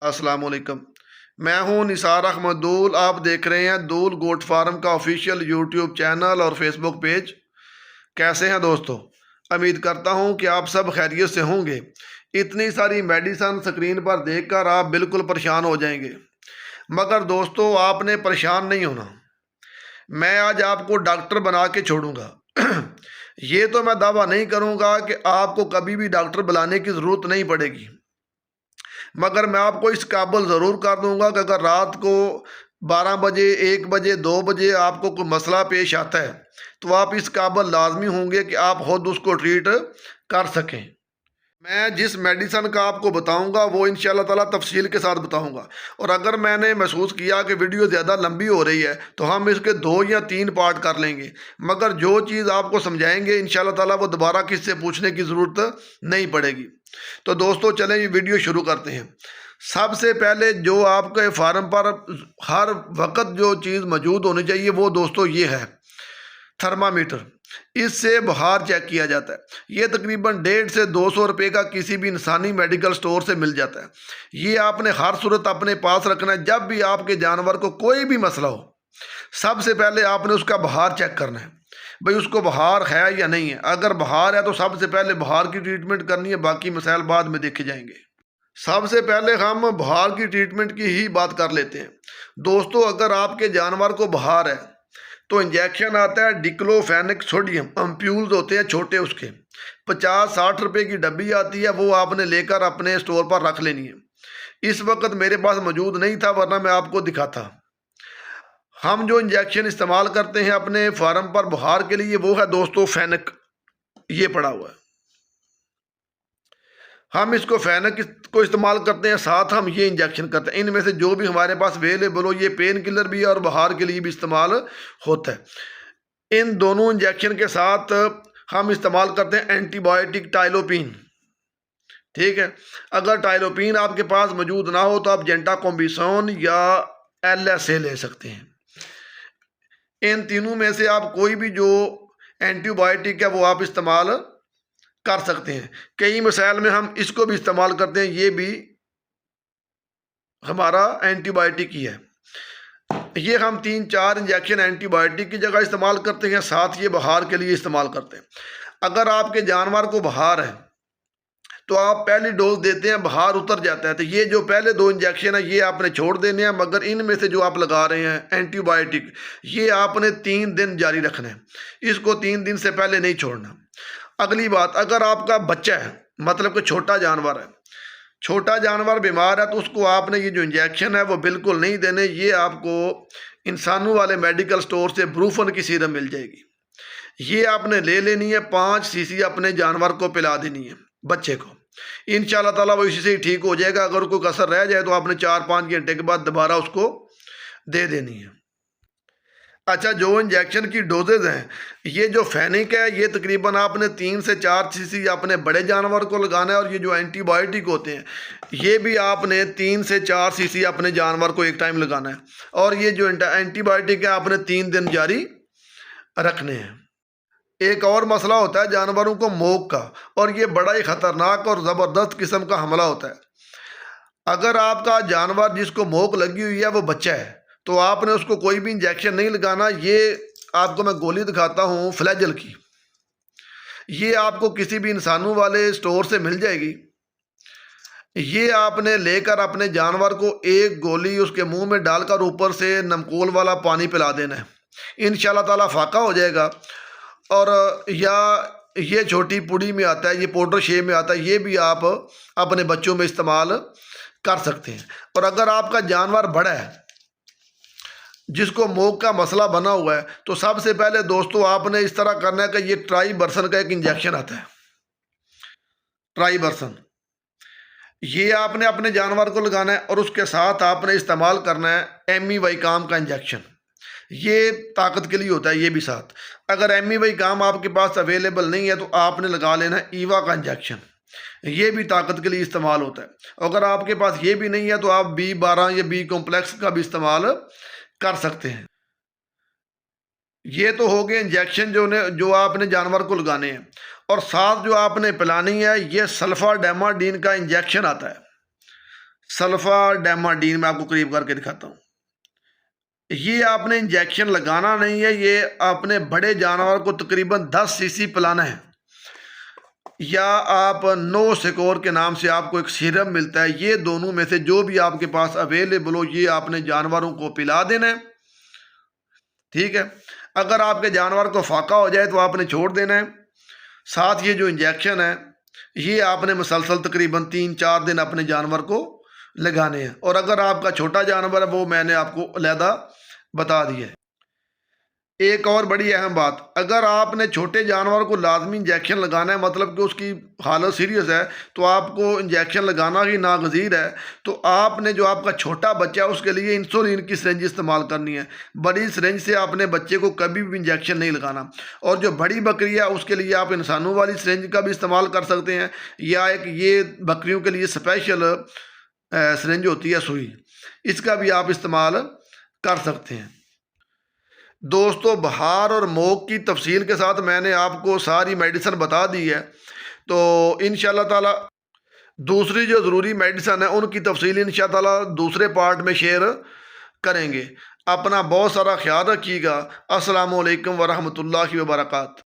अस्सलाम वालेकुम। मैं हूं निसार अहमद दूल। आप देख रहे हैं दूल गोट फार्म का ऑफिशियल यूट्यूब चैनल और फेसबुक पेज। कैसे हैं दोस्तों? उम्मीद करता हूं कि आप सब खैरियत से होंगे। इतनी सारी मेडिसन स्क्रीन पर देखकर आप बिल्कुल परेशान हो जाएंगे, मगर दोस्तों आपने परेशान नहीं होना। मैं आज आपको डॉक्टर बना के छोड़ूंगा। ये तो मैं दावा नहीं करूंगा कि आपको कभी भी डॉक्टर बुलाने की ज़रूरत नहीं पड़ेगी, मगर मैं आपको इस काबिल ज़रूर कर दूंगा कि अगर रात को 12 बजे, 1 बजे, 2 बजे आपको कोई मसला पेश आता है तो आप इस काबिल लाजमी होंगे कि आप खुद उसको ट्रीट कर सकें। मैं जिस मेडिसन का आपको बताऊंगा वो इंशाल्लाह ताला तफसील के साथ बताऊंगा, और अगर मैंने महसूस किया कि वीडियो ज़्यादा लंबी हो रही है तो हम इसके 2 या 3 पार्ट कर लेंगे, मगर जो चीज़ आपको समझाएंगे इंशाल्लाह ताला वो दोबारा किससे पूछने की ज़रूरत नहीं पड़ेगी। तो दोस्तों चलें ये वीडियो शुरू करते हैं। सबसे पहले जो आपके फार्म पर हर वक्त जो चीज़ मौजूद होनी चाहिए वो दोस्तों ये है थर्मामीटर। इससे बुखार चेक किया जाता है। ये तकरीबन 150 से 200 रुपये का किसी भी इंसानी मेडिकल स्टोर से मिल जाता है। ये आपने हर सूरत अपने पास रखना है। जब भी आपके जानवर को कोई भी मसला हो, सबसे पहले आपने उसका बुखार चेक करना है, भाई उसको बुखार है या नहीं है। अगर बुखार है तो सबसे पहले बुखार की ट्रीटमेंट करनी है, बाकी मसाइल बाद में देखे जाएंगे। सबसे पहले हम बुखार की ट्रीटमेंट की ही बात कर लेते हैं। दोस्तों अगर आपके जानवर को बुखार है तो इंजेक्शन आता है डिक्लोफेनेक सोडियम, अम्प्यूल्स होते हैं छोटे, उसके 50-60 रुपये की डब्बी आती है, वो आपने लेकर अपने स्टोर पर रख लेनी है। इस वक्त मेरे पास मौजूद नहीं था, वरना मैं आपको दिखाता। हम जो इंजेक्शन इस्तेमाल करते हैं अपने फार्म पर बुखार के लिए वो है दोस्तों फेनक। ये पड़ा हुआ है, हम इसको फेनक को इस्तेमाल करते हैं, साथ हम ये इंजेक्शन करते हैं। इनमें से जो भी हमारे पास अवेलेबल हो, ये पेन किलर भी है और बुखार के लिए भी इस्तेमाल होता है। इन दोनों इंजेक्शन के साथ हम इस्तेमाल करते हैं एंटीबायोटिक टाइलोपिन। ठीक है, अगर टाइलोपिन आपके पास मौजूद ना हो तो आप जेंटाकोम्बिसोन या LSA ले सकते हैं। इन तीनों में से आप कोई भी जो एंटीबायोटिक है वो आप इस्तेमाल कर सकते हैं। कई मसाइल में हम इसको भी इस्तेमाल करते हैं, ये भी हमारा एंटीबायोटिक ही है। ये हम 3-4 इंजेक्शन एंटीबायोटिक की जगह इस्तेमाल करते हैं, साथ ये बुखार के लिए इस्तेमाल करते हैं। अगर आपके जानवर को बुखार है तो आप पहली डोज देते हैं, बुखार उतर जाता है तो ये जो पहले 2 इंजेक्शन है ये आपने छोड़ देने हैं, मगर इनमें से जो आप लगा रहे हैं एंटीबायोटिक, ये आपने 3 दिन जारी रखना है। इसको 3 दिन से पहले नहीं छोड़ना। अगली बात, अगर आपका बच्चा है, मतलब कि छोटा जानवर है, छोटा जानवर बीमार है, तो उसको आपने ये जो इंजेक्शन है वो बिल्कुल नहीं देने। ये आपको इंसानों वाले मेडिकल स्टोर से ब्रूफन की सीरम मिल जाएगी, ये आपने ले लेनी है। 5 सीसी अपने जानवर को पिला देनी है, बच्चे को। इंशाल्लाह ताला वो इसी से ही ठीक हो जाएगा। अगर कोई कसर रह जाए तो आपने 4-5 घंटे के बाद दोबारा उसको दे देनी है। अच्छा, जो इंजेक्शन की डोजेज हैं, ये जो फेनिक है ये तकरीबन आपने 3 से 4 सीसी अपने बड़े जानवर को लगाना है, और ये जो एंटीबायोटिक होते हैं ये भी आपने 3 से 4 सीसी अपने जानवर को एक टाइम लगाना है, और ये जो एंटीबायोटिक है आपने 3 दिन जारी रखने हैं। एक और मसला होता है जानवरों को मोक का, और ये बड़ा ही ख़तरनाक और ज़बरदस्त किस्म का हमला होता है। अगर आपका जानवर जिसको मोक लगी हुई है वो बच्चा है तो आपने उसको कोई भी इंजेक्शन नहीं लगाना। ये आपको मैं गोली दिखाता हूँ फ्लैजल की, ये आपको किसी भी इंसानों वाले स्टोर से मिल जाएगी। ये आपने लेकर अपने जानवर को एक गोली उसके मुंह में डालकर ऊपर से नमकोल वाला पानी पिला देना है, इंशाल्लाह ताला फाका हो जाएगा। और या ये छोटी पुड़ी में आता है, ये पाउडर शेप में आता है, ये भी आप अपने बच्चों में इस्तेमाल कर सकते हैं। और अगर आपका जानवर बड़ा है जिसको मोक का मसला बना हुआ है, तो सबसे पहले दोस्तों आपने इस तरह करना है कि ये ट्राइबर्सन का एक इंजेक्शन आता है, ट्राइबर्सन, ये आपने अपने जानवर को लगाना है। और उसके साथ आपने इस्तेमाल करना है एमीवाइकाम का इंजेक्शन, ये ताकत के लिए होता है, ये भी साथ। अगर एमीवाइकाम आपके पास अवेलेबल नहीं है तो आपने लगा लेना है ईवा का इंजेक्शन, ये भी ताकत के लिए इस्तेमाल होता है। अगर आपके पास ये भी नहीं है तो आप B12 या B कॉम्प्लेक्स का भी इस्तेमाल कर सकते हैं। ये तो हो गए इंजेक्शन जो आपने जानवर को लगाने हैं, और साथ जो आपने पिलानी है ये सल्फाडेमाडीन का इंजेक्शन आता है। सल्फा डेमाडीन मैं आपको करीब करके दिखाता हूँ। ये आपने इंजेक्शन लगाना नहीं है, ये अपने बड़े जानवर को तकरीबन 10 सीसी पिलाना है, या आप नो सिकोर के नाम से आपको एक सीरम मिलता है। ये दोनों में से जो भी आपके पास अवेलेबल हो, ये आपने जानवरों को पिला देना है, ठीक है। अगर आपके जानवर को फाका हो जाए तो आपने छोड़ देना है। साथ ये जो इंजेक्शन है, ये आपने मुसलसल तकरीबन 3-4 दिन अपने जानवर को लगाने हैं। और अगर आपका छोटा जानवर है, वो मैंने आपको अलहदा बता दिया है। एक और बड़ी अहम बात, अगर आपने छोटे जानवर को लाजमी इंजेक्शन लगाना है, मतलब कि उसकी हालत सीरियस है, तो आपको इंजेक्शन लगाना ही नागज़ीर है। तो आपने जो आपका छोटा बच्चा है उसके लिए इंसुलिन की सिरिंज इस्तेमाल करनी है। बड़ी सिरिंज से आपने बच्चे को कभी भी इंजेक्शन नहीं लगाना। और जो बड़ी बकरी है उसके लिए आप इंसानों वाली सिरिंज का भी इस्तेमाल कर सकते हैं, या एक ये बकरियों के लिए स्पेशल सिरिंज होती है सुई, इसका भी आप इस्तेमाल कर सकते हैं। दोस्तों, बहार और मोक की तफसील के साथ मैंने आपको सारी मेडिसिन बता दी है। तो इंशाल्लाह ताला दूसरी जो ज़रूरी मेडिसिन है उनकी तफसील इंशाल्लाह ताला दूसरे पार्ट में शेयर करेंगे। अपना बहुत सारा ख्याल रखिएगा। अस्सलामु अलैकुम वरहमतुल्लाहि वबरकातुहू।